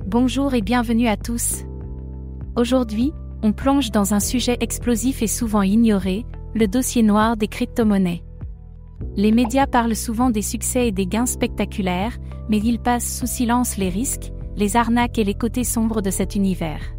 Bonjour et bienvenue à tous. Aujourd'hui, on plonge dans un sujet explosif et souvent ignoré, le dossier noir des crypto-monnaies. Les médias parlent souvent des succès et des gains spectaculaires, mais ils passent sous silence les risques, les arnaques et les côtés sombres de cet univers.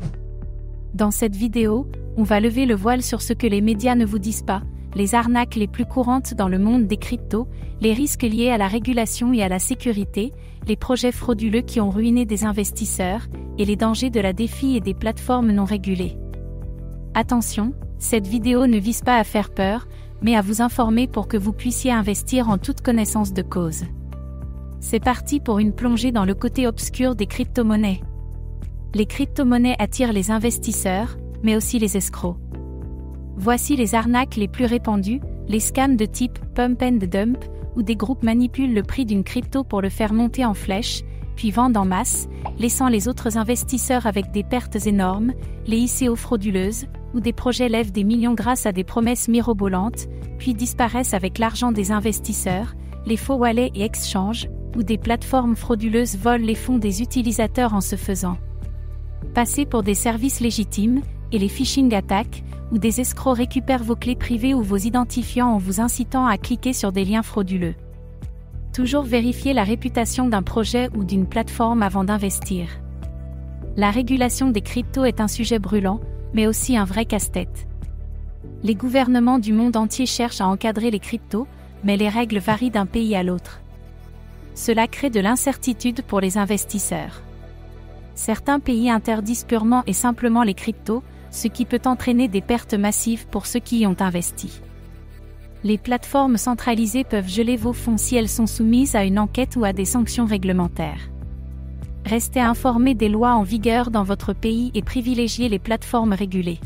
Dans cette vidéo, on va lever le voile sur ce que les médias ne vous disent pas, les arnaques les plus courantes dans le monde des cryptos, les risques liés à la régulation et à la sécurité, les projets frauduleux qui ont ruiné des investisseurs, et les dangers de la DeFi et des plateformes non régulées. Attention, cette vidéo ne vise pas à faire peur, mais à vous informer pour que vous puissiez investir en toute connaissance de cause. C'est parti pour une plongée dans le côté obscur des crypto-monnaies. Les crypto-monnaies attirent les investisseurs, mais aussi les escrocs. Voici les arnaques les plus répandues, les scams de type pump and dump, où des groupes manipulent le prix d'une crypto pour le faire monter en flèche, puis vendent en masse, laissant les autres investisseurs avec des pertes énormes, les ICO frauduleuses, où des projets lèvent des millions grâce à des promesses mirobolantes, puis disparaissent avec l'argent des investisseurs, les faux wallets et exchanges, où des plateformes frauduleuses volent les fonds des utilisateurs en se faisant passer pour des services légitimes, et les phishing attaques, où des escrocs récupèrent vos clés privées ou vos identifiants en vous incitant à cliquer sur des liens frauduleux. Toujours vérifier la réputation d'un projet ou d'une plateforme avant d'investir. La régulation des cryptos est un sujet brûlant, mais aussi un vrai casse-tête. Les gouvernements du monde entier cherchent à encadrer les cryptos, mais les règles varient d'un pays à l'autre. Cela crée de l'incertitude pour les investisseurs. Certains pays interdisent purement et simplement les cryptos, ce qui peut entraîner des pertes massives pour ceux qui y ont investi. Les plateformes centralisées peuvent geler vos fonds si elles sont soumises à une enquête ou à des sanctions réglementaires. Restez informés des lois en vigueur dans votre pays et privilégiez les plateformes régulées.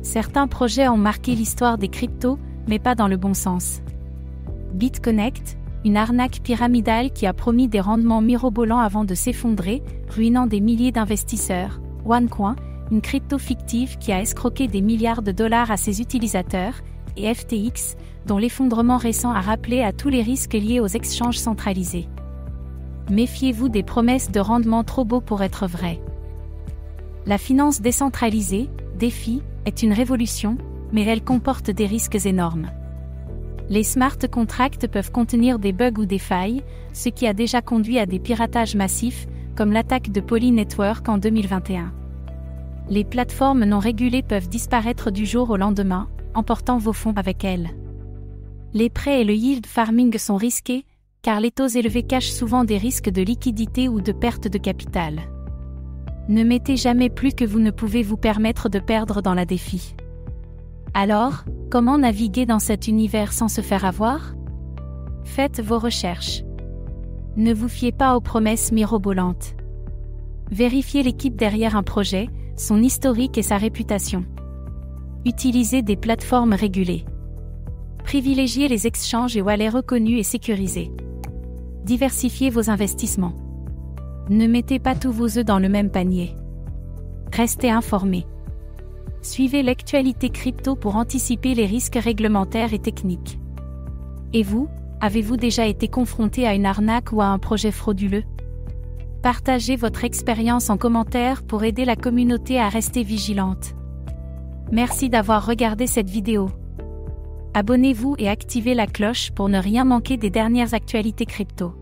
Certains projets ont marqué l'histoire des cryptos, mais pas dans le bon sens. BitConnect, une arnaque pyramidale qui a promis des rendements mirobolants avant de s'effondrer, ruinant des milliers d'investisseurs. OneCoin, une crypto fictive qui a escroqué des milliards de dollars à ses utilisateurs, et FTX, dont l'effondrement récent a rappelé à tous les risques liés aux exchanges centralisés. Méfiez-vous des promesses de rendement trop beaux pour être vraies. La finance décentralisée, DeFi, est une révolution, mais elle comporte des risques énormes. Les smart contracts peuvent contenir des bugs ou des failles, ce qui a déjà conduit à des piratages massifs, comme l'attaque de Poly Network en 2021. Les plateformes non régulées peuvent disparaître du jour au lendemain, emportant vos fonds avec elles. Les prêts et le yield farming sont risqués, car les taux élevés cachent souvent des risques de liquidité ou de perte de capital. Ne mettez jamais plus que vous ne pouvez vous permettre de perdre dans la DeFi. Alors, comment naviguer dans cet univers sans se faire avoir? Faites vos recherches. Ne vous fiez pas aux promesses mirobolantes. Vérifiez l'équipe derrière un projet, son historique et sa réputation. Utilisez des plateformes régulées. Privilégiez les exchanges et wallets reconnus et sécurisés. Diversifiez vos investissements. Ne mettez pas tous vos œufs dans le même panier. Restez informés. Suivez l'actualité crypto pour anticiper les risques réglementaires et techniques. Et vous, avez-vous déjà été confronté à une arnaque ou à un projet frauduleux? Partagez votre expérience en commentaire pour aider la communauté à rester vigilante. Merci d'avoir regardé cette vidéo. Abonnez-vous et activez la cloche pour ne rien manquer des dernières actualités crypto.